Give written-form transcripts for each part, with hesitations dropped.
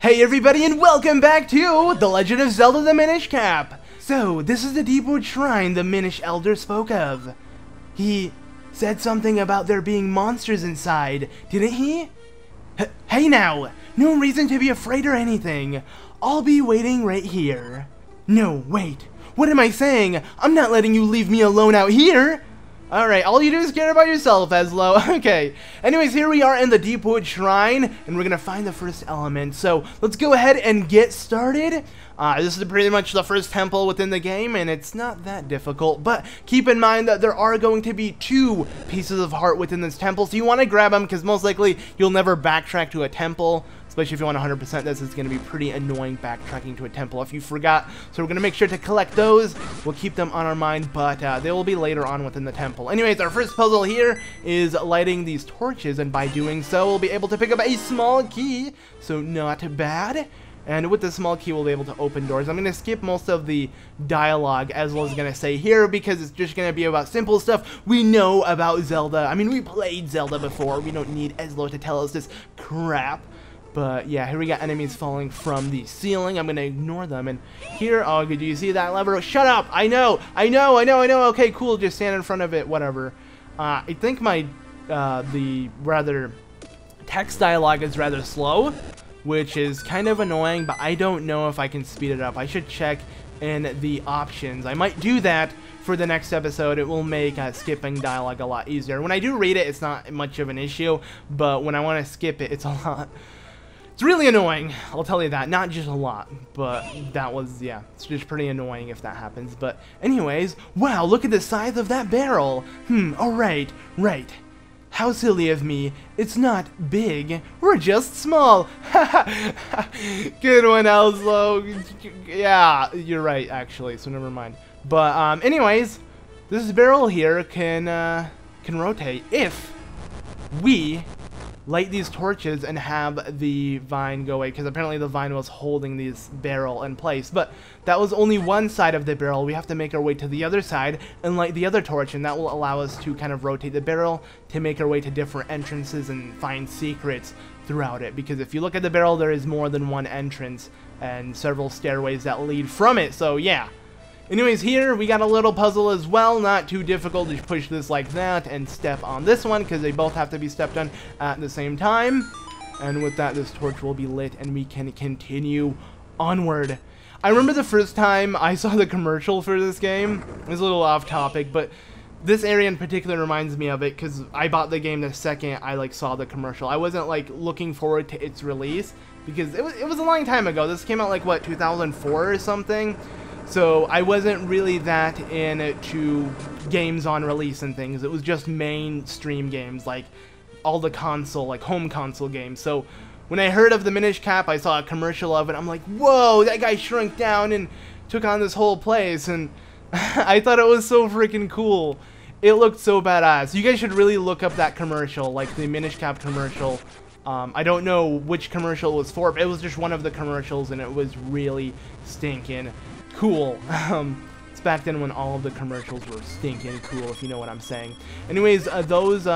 Hey everybody, and welcome back to The Legend of Zelda the Minish Cap! So, this is the Deepwood shrine the Minish Elder spoke of. He said something about there being monsters inside, didn't he? Hey now! No reason to be afraid or anything. I'll be waiting right here. No, wait. What am I saying? I'm not letting you leave me alone out here! Alright, all you do is care about yourself, Eslo. Okay. Anyways, here we are in the Deepwood Shrine, and we're gonna find the first element. So, let's go ahead and get started. This is pretty much the first temple within the game, and it's not that difficult. But keep in mind that there are going to be 2 pieces of heart within this temple, so you want to grab them, because most likely you'll never backtrack to a temple. Especially if you want 100% this, it's going to be pretty annoying backtracking to a temple if you forgot. So we're going to make sure to collect those. We'll keep them on our mind, but they will be later on within the temple. Anyways, our first puzzle here is lighting these torches, and by doing so, we'll be able to pick up a small key. So not bad. And with this small key, we'll be able to open doors. I'm going to skip most of the dialogue, as well as going to say here, because it's just going to be about simple stuff we know about Zelda. I mean, we played Zelda before. We don't need Eslo to tell us this crap. But yeah, here we got enemies falling from the ceiling. I'm gonna ignore them. And here, oh, do you see that lever? Shut up! I know. Okay, cool. Just stand in front of it. Whatever. I think my the rather text dialogue is rather slow, which is kind of annoying. But I don't know if I can speed it up. I should check in the options. I might do that for the next episode. It will make skipping dialogue a lot easier. When I do read it, it's not much of an issue. But when I want to skip it, it's a lot. It's really annoying, I'll tell you that. Not just a lot, but that was, yeah, it's just pretty annoying if that happens. But anyways, wow, look at the size of that barrel. Alright, right. How silly of me. It's not big, we're just small. Good one, Elslo. Yeah, you're right, actually, so never mind. But, anyways, this barrel here can rotate if we light these torches and have the vine go away, because apparently the vine was holding this barrel in place. But that was only one side of the barrel. We have to make our way to the other side and light the other torch, and that will allow us to kind of rotate the barrel to make our way to different entrances and find secrets throughout it. Because if you look at the barrel, there is more than one entrance and several stairways that lead from it. So yeah. Anyways, here we got a little puzzle as well, not too difficult. Just push this like that and step on this one, because they both have to be stepped on at the same time. And with that, this torch will be lit and we can continue onward. I remember the first time I saw the commercial for this game. It was a little off topic, but this area in particular reminds me of it, because I bought the game the second I saw the commercial. I wasn't looking forward to its release, because it was a long time ago. This came out what, 2004 or something? So I wasn't really that into games on release and things. It was just mainstream games, like all the console, home console games. So when I heard of the Minish Cap, I saw a commercial of it. I'm like, whoa, that guy shrunk down and took on this whole place. And I thought it was so freaking cool. It looked so badass. You guys should really look up that commercial, the Minish Cap commercial. I don't know which commercial it was for, but it was just one of the commercials, and it was really stinking cool. It's back then when all of the commercials were stinking cool, if you know what I'm saying. Anyways, those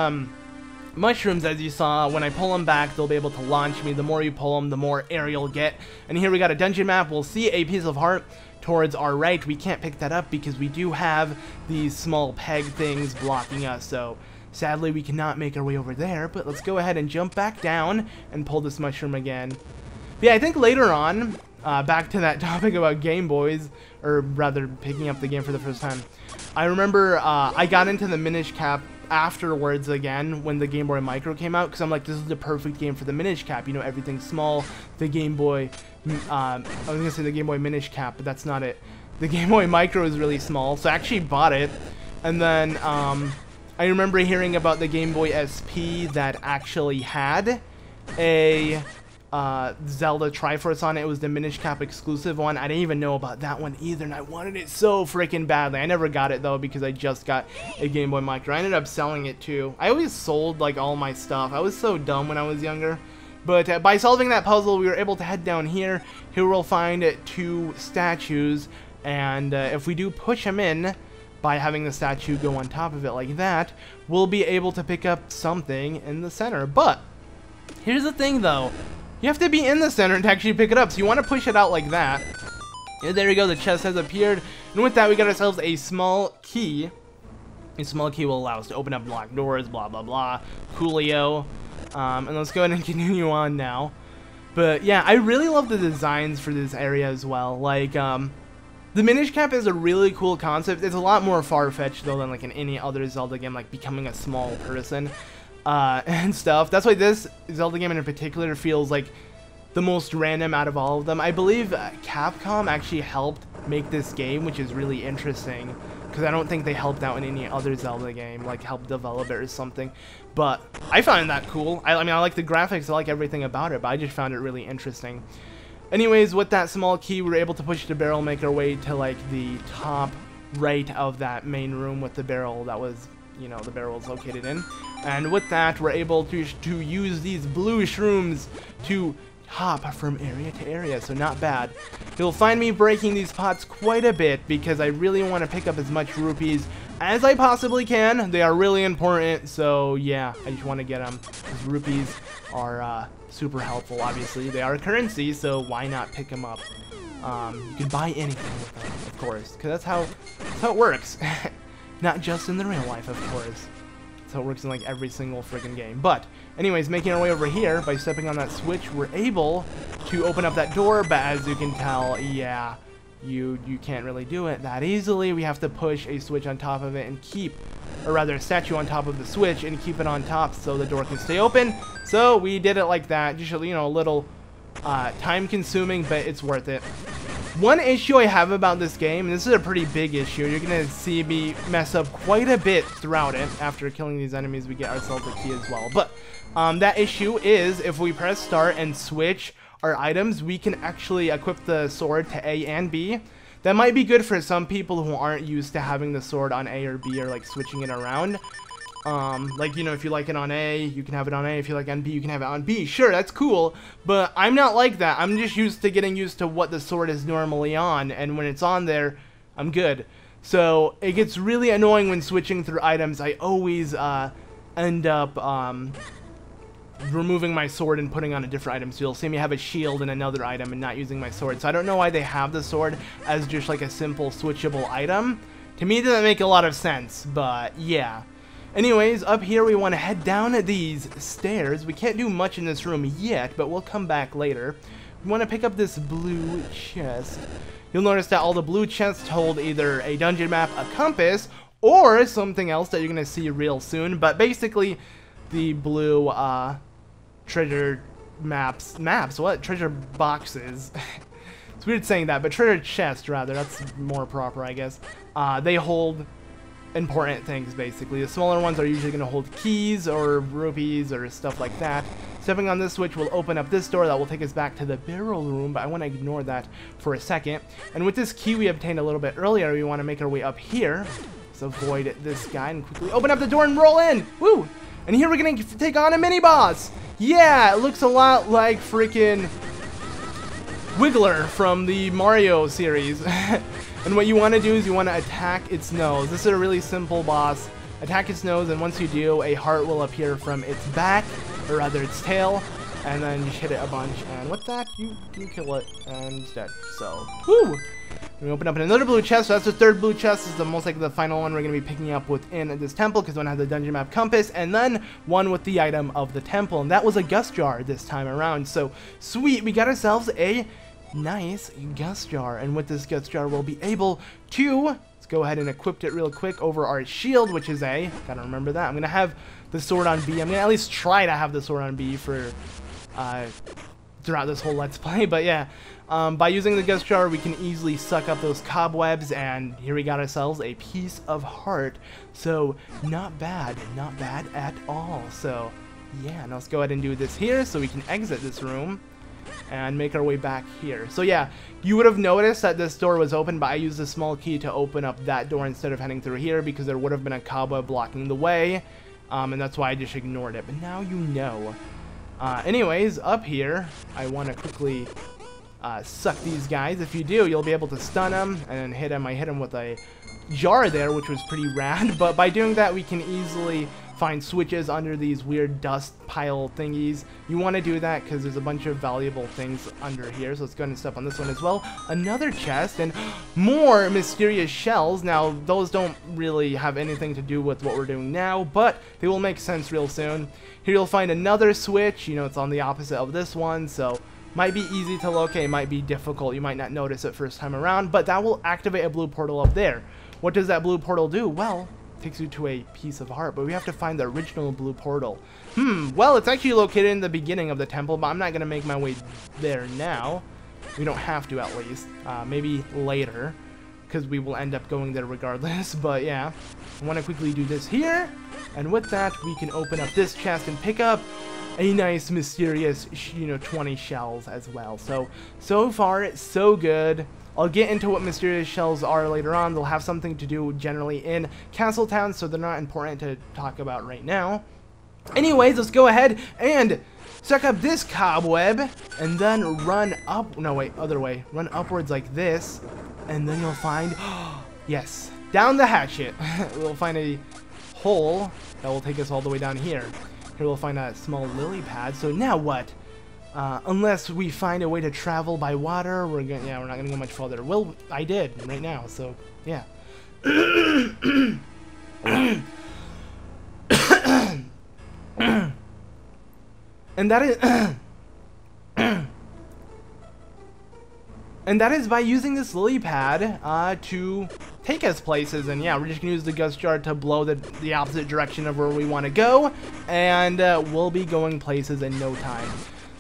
mushrooms, as you saw, when I pull them back, they'll be able to launch me. The more you pull them, the more air you'll get. And here we got a dungeon map. We'll see a piece of heart towards our right. We can't pick that up because we do have these small peg things blocking us, so sadly we cannot make our way over there. But let's go ahead and jump back down and pull this mushroom again. But yeah, I think later on, back to that topic about Game Boys, or rather picking up the game for the first time, I remember I got into the Minish Cap afterwards again when the Game Boy Micro came out, because I'm like, this is the perfect game for the Minish Cap. You know, everything's small. The Game Boy, I was gonna say the Game Boy Minish Cap, but that's not it. The Game Boy Micro is really small, so I actually bought it. And then I remember hearing about the Game Boy SP that actually had a Zelda Triforce on it. It was the Minish Cap exclusive one. I didn't even know about that one either, and I wanted it so freaking badly. I never got it though, because I just got a Game Boy Micro. I ended up selling it too. I always sold all my stuff. I was so dumb when I was younger. But by solving that puzzle, we were able to head down here. Here we'll find 2 statues, and if we do push them in by having the statue go on top of it like that, we'll be able to pick up something in the center. But here's the thing though. You have to be in the center to actually pick it up, so you want to push it out like that. And there we go, the chest has appeared. And with that, we got ourselves a small key. A small key will allow us to open up locked doors, blah, blah, blah. Coolio. And let's go ahead and continue on now. But yeah, I really love the designs for this area as well. Like, the Minish Cap is a really cool concept. It's a lot more far-fetched, though, than like in any other Zelda game, like becoming a small person and stuff. That's why this Zelda game in particular feels like the most random out of all of them. I believe Capcom actually helped make this game, which is really interesting, because I don't think they helped out in any other Zelda game, like helped develop it or something. But I found that cool. I mean, I like the graphics, I like everything about it, but I just found it really interesting. Anyways, with that small key, we were able to push the barrel, make our way to like the top right of that main room with the barrel that was, you know, the barrel is located in. And with that, we're able to use these blue shrooms to hop from area to area, so not bad. You'll find me breaking these pots quite a bit because I really want to pick up as much rupees as I possibly can. They are really important, so yeah, I just want to get them because rupees are super helpful. Obviously, they are a currency, so why not pick them up? You can buy anything with them, of course, because that's how it works. Not just in the real life, of course. That's how it works in like every single freaking game. But anyways, making our way over here by stepping on that switch, we're able to open up that door. But as you can tell, yeah, you can't really do it that easily. We have to push a switch on top of it and keep, or rather a statue on top of the switch and keep it on top so the door can stay open. So we did it like that. Just, you know, a little time consuming, but it's worth it. One issue I have about this game, and this is a pretty big issue, you're going to see me mess up quite a bit throughout it. After killing these enemies, we get ourselves a key as well. But that issue is, if we press start and switch our items, we can actually equip the sword to A and B. That might be good for some people who aren't used to having the sword on A or B, or like switching it around. Like, you know, if you like it on A, you can have it on A. If you like it on B, you can have it on B. Sure, that's cool, but I'm not like that. I'm just getting used to what the sword is normally on, and when it's on there, I'm good. So it gets really annoying when switching through items. I always end up removing my sword and putting on a different item. So you'll see me have a shield in another item and not using my sword. So I don't know why they have the sword as just like a simple switchable item. To me, it doesn't make a lot of sense, but yeah. Anyways, up here we want to head down these stairs. We can't do much in this room yet, but we'll come back later. We want to pick up this blue chest. You'll notice that all the blue chests hold either a dungeon map, a compass, or something else that you're going to see real soon. But basically, the blue treasure treasure boxes. It's weird saying that, but treasure chest, rather. That's more proper, I guess. They hold important things, basically. The smaller ones are usually going to hold keys or rupees or stuff like that. Stepping on this switch will open up this door that will take us back to the barrel room, but I want to ignore that for a second. And with this key we obtained a little bit earlier, we want to make our way up here. Let's avoid this guy and quickly open up the door and roll in! Woo! And here we're going to take on a mini-boss! Yeah, it looks a lot like freaking Wiggler from the Mario series. And what you want to do is you want to attack its nose. This is a really simple boss. Attack its nose, and once you do, a heart will appear from its back, or rather its tail, and then you hit it a bunch, and with that, you can kill it, and it's dead. So, woo! We open up another blue chest, so that's the third blue chest. This is the most likely the final one we're going to be picking up within this temple, because one has the dungeon map compass, and then one with the item of the temple, and that was a gust jar this time around. So, sweet, we got ourselves a nice gust jar, and with this gust jar we'll be able to, let's go ahead and equip it real quick over our shield, which is A, gotta remember that. I'm gonna have the sword on B. I'm gonna at least try to have the sword on B for throughout this whole let's play, but yeah, by using the gust jar we can easily suck up those cobwebs, and here we got ourselves a piece of heart. So not bad at all. So yeah, now let's go ahead and do this here so we can exit this room and make our way back here. So yeah, you would have noticed that this door was open, but I used a small key to open up that door instead of heading through here because there would have been a cobweb blocking the way, and that's why I just ignored it. But now you know. Anyways, up here, I want to quickly suck these guys. If you do, you'll be able to stun them and hit them. I hit them with a jar there, which was pretty rad, but by doing that, we can easily find switches under these weird dust pile thingies. You want to do that because there's a bunch of valuable things under here. So let's go ahead and step on this one as well. Another chest and more mysterious shells. Now, those don't really have anything to do with what we're doing now, but they will make sense real soon. Here you'll find another switch. You know, it's on the opposite of this one, so might be easy to locate, might be difficult. You might not notice it first time around, but that will activate a blue portal up there. What does that blue portal do? Well, takes you to a piece of heart, but we have to find the original blue portal. Well, it's actually located in the beginning of the temple, but I'm not going to make my way there now. We don't have to, at least. Maybe later, because we will end up going there regardless, but yeah. I want to quickly do this here, and with that, we can open up this chest and pick up a nice, mysterious, 20 shells as well. So far, so good. I'll get into what mysterious shells are later on. They'll have something to do generally in Castletown, so they're not important to talk about right now. Anyways, let's go ahead and suck up this cobweb, and then run up. No, wait, other way. Run upwards like this, and then you'll find, yes, down the hatchet. We'll find a hole that will take us all the way down here. Here we'll find a small lily pad. So now what? Unless we find a way to travel by water, we're not gonna go much further. Well, I did right now, so yeah. And that is by using this lily pad to take us places. And yeah, we're just gonna use the gust jar to blow the opposite direction of where we want to go, and we'll be going places in no time.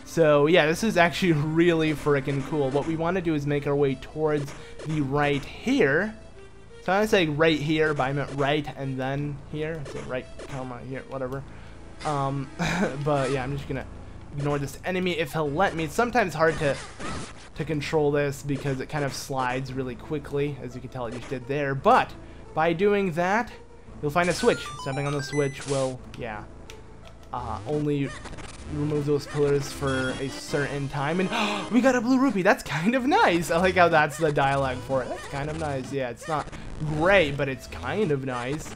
So yeah, this is actually really freaking cool. What we want to do is make our way towards the right here. So I say right here, but I meant right and then here. So right, comma, here, whatever. But yeah, I'm just gonna ignore this enemy if he'll let me. It's sometimes hard to control this because it kind of slides really quickly, as you can tell it just did there. But by doing that, you'll find a switch. Stepping on the switch will, yeah, only remove those pillars for a certain time, and we got a blue rupee. That's kind of nice. I like how that's the dialogue for it. That's kind of nice. Yeah, it's not great, but it's kind of nice.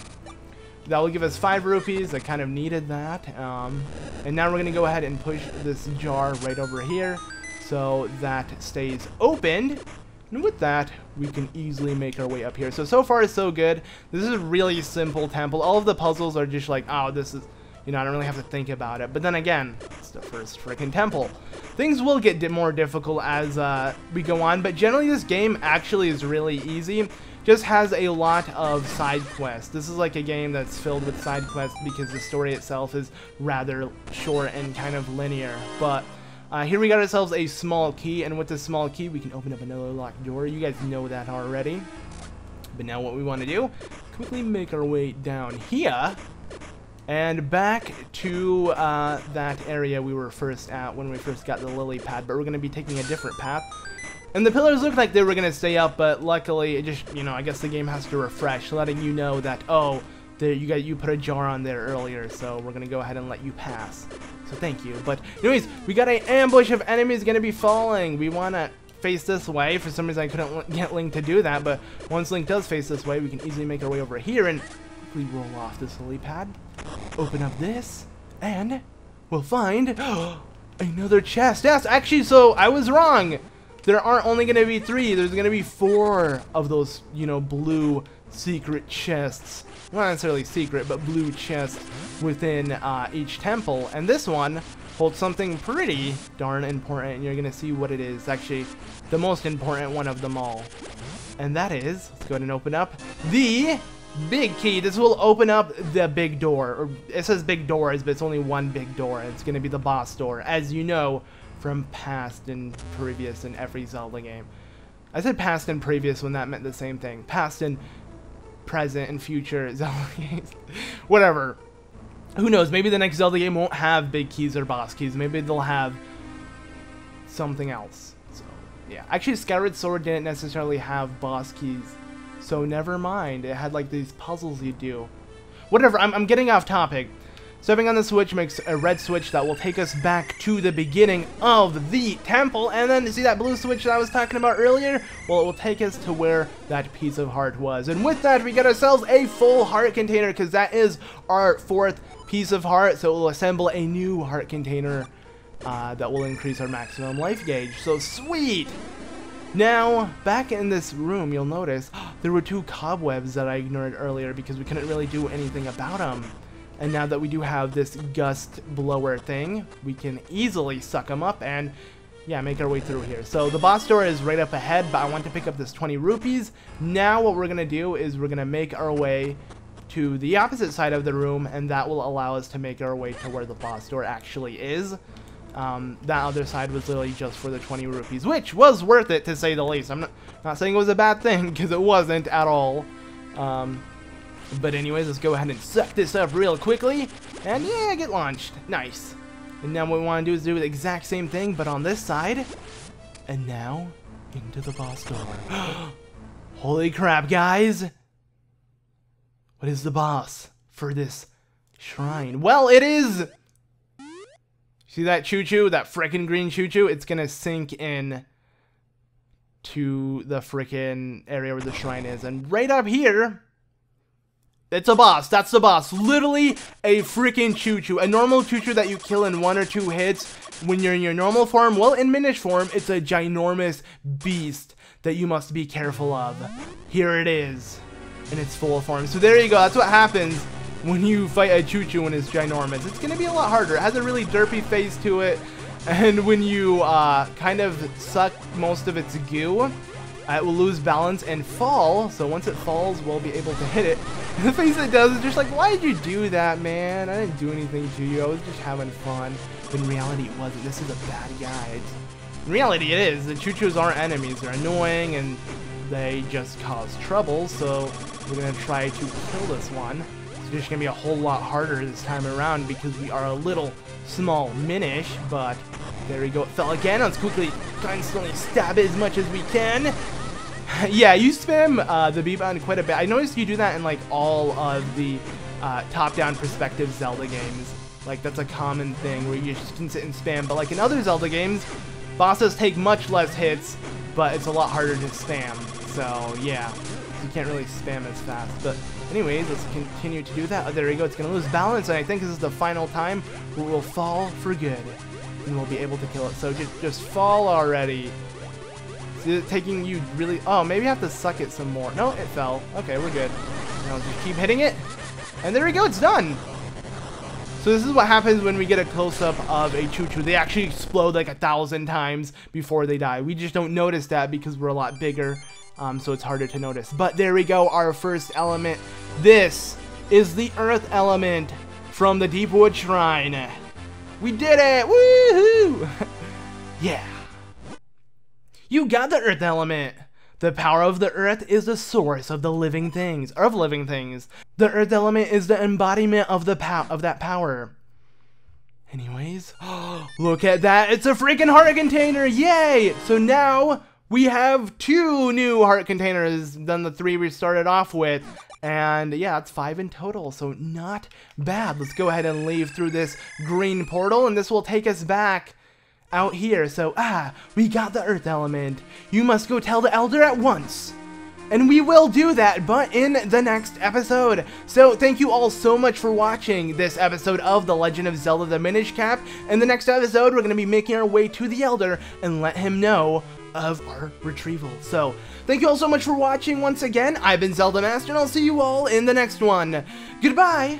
That will give us 5 rupees. I kind of needed that. And now we're gonna go ahead and push this jar right over here so that stays opened. And with that, we can easily make our way up here. So far so good. This is a really simple temple. All of the puzzles are just like, oh, this is, I don't really have to think about it. But then again, it's the first freaking temple. Things will get more difficult as we go on, but generally this game actually is really easy. Just has a lot of side quests. This is like a game that's filled with side quests because the story itself is rather short and kind of linear. But here we got ourselves a small key, and with this small key we can open up another locked door. You guys know that already. But now what we want to do, quickly make our way down here and back to that area we were first at when we first got the lily pad, but we're going to be taking a different path. And the pillars looked like they were going to stay up, but luckily it just, I guess the game has to refresh, letting you know that, oh, you put a jar on there earlier, so we're going to go ahead and let you pass. So thank you. But anyways, we got an ambush of enemies going to be falling. We want to face this way. For some reason I couldn't get Link to do that, but once Link does face this way, we can easily make our way over here and quickly roll off this lily pad. Open up this, and we'll find another chest. Yes, actually, so I was wrong. There aren't only going to be 3. There's going to be 4 of those, blue secret chests. Not necessarily secret, but blue chests within each temple. And this one holds something pretty darn important, and you're going to see what it is. Actually, the most important one of them all. And that is, let's go ahead and open up the big key. This will open up the big door. Or it says big doors, but it's only one big door. It's going to be the boss door, as you know from past and previous in every Zelda game. I said past and previous when that meant the same thing. Past and present and future Zelda games. Whatever. Who knows? Maybe the next Zelda game won't have big keys or boss keys. Maybe they'll have something else. So, yeah. Actually, Skyward Sword didn't necessarily have boss keys. So, never mind. It had, like, these puzzles you do. Whatever. I'm getting off topic. Stepping on the switch makes a red switch that will take us back to the beginning of the temple. And then, see that blue switch that I was talking about earlier? Well, it will take us to where that piece of heart was. And with that, we get ourselves a full heart container, because that is our 4th piece of heart. So it will assemble a new heart container that will increase our maximum life gauge. So sweet! Now, back in this room, you'll notice there were 2 cobwebs that I ignored earlier because we couldn't really do anything about them. And now that we do have this gust blower thing, we can easily suck them up and, yeah, make our way through here. So the boss door is right up ahead, but I want to pick up this 20 rupees. Now what we're going to do is we're going to make our way to the opposite side of the room, and that will allow us to make our way to where the boss door actually is. That other side was literally just for the 20 rupees, which was worth it to say the least. I'm not saying it was a bad thing, because it wasn't at all. But anyways, let's go ahead and suck this up real quickly. And yeah, get launched. Nice. And now what we want to do is do the exact same thing, but on this side. And now, into the boss door. Holy crap, guys. What is the boss for this shrine? Well, it is... See that choo-choo? That frickin' green choo-choo? It's gonna sink in to the frickin' area where the shrine is. And right up here... It's a boss. That's the boss. Literally a freaking choo-choo. A normal choo-choo that you kill in 1 or 2 hits when you're in your normal form. Well, in Minish form, it's a ginormous beast that you must be careful of. Here it is in its full form. So there you go. That's what happens when you fight a choo-choo when it's ginormous. It's going to be a lot harder. It has a really derpy face to it. And when you kind of suck most of its goo, it will lose balance and fall, so once it falls, we'll be able to hit it. And the face it does is just like, why did you do that, man? I didn't do anything to you. I was just having fun. But in reality, it wasn't. This is a bad guy. In reality, it is. The choo-choos aren't enemies. They're annoying, and they just cause trouble, so we're going to try to kill this one. It's just going to be a whole lot harder this time around because we are a little small Minish, but there we go. It fell again. Let's quickly constantly stab it as much as we can. Yeah, you spam the B button quite a bit. I noticed you do that in like all of the top-down perspective Zelda games. Like that's a common thing where you just can sit and spam. But like in other Zelda games, bosses take much less hits, but it's a lot harder to spam. So yeah, you can't really spam as fast. But anyways, let's continue to do that. Oh, there we go. It's gonna lose balance, and I think this is the final time where we'll fall for good, and we'll be able to kill it. So just fall already. Is it taking you really... Oh, maybe I have to suck it some more. No, it fell. Okay, we're good. Now just keep hitting it. And there we go, it's done. So this is what happens when we get a close-up of a choo-choo. They actually explode like 1,000 times before they die. We just don't notice that because we're a lot bigger. So it's harder to notice. But there we go, our first element. This is the earth element from the Deepwood Shrine. We did it! Woohoo! Yeah. You got the earth element. The power of the earth is the source of the living things, The earth element is the embodiment of that power. Anyways, look at that. It's a freaking heart container. Yay! So now we have 2 new heart containers than the 3 we started off with. And yeah, it's 5 in total, so not bad. Let's go ahead and leave through this green portal, and this will take us back out here. So, we got the earth element. You must go tell the elder at once. And we will do that, but in the next episode. So, thank you all so much for watching this episode of The Legend of Zelda the Minish Cap. In the next episode, we're going to be making our way to the elder and let him know of our retrieval. So, thank you all so much for watching once again. I've been ZeldaMaster, and I'll see you all in the next one. Goodbye!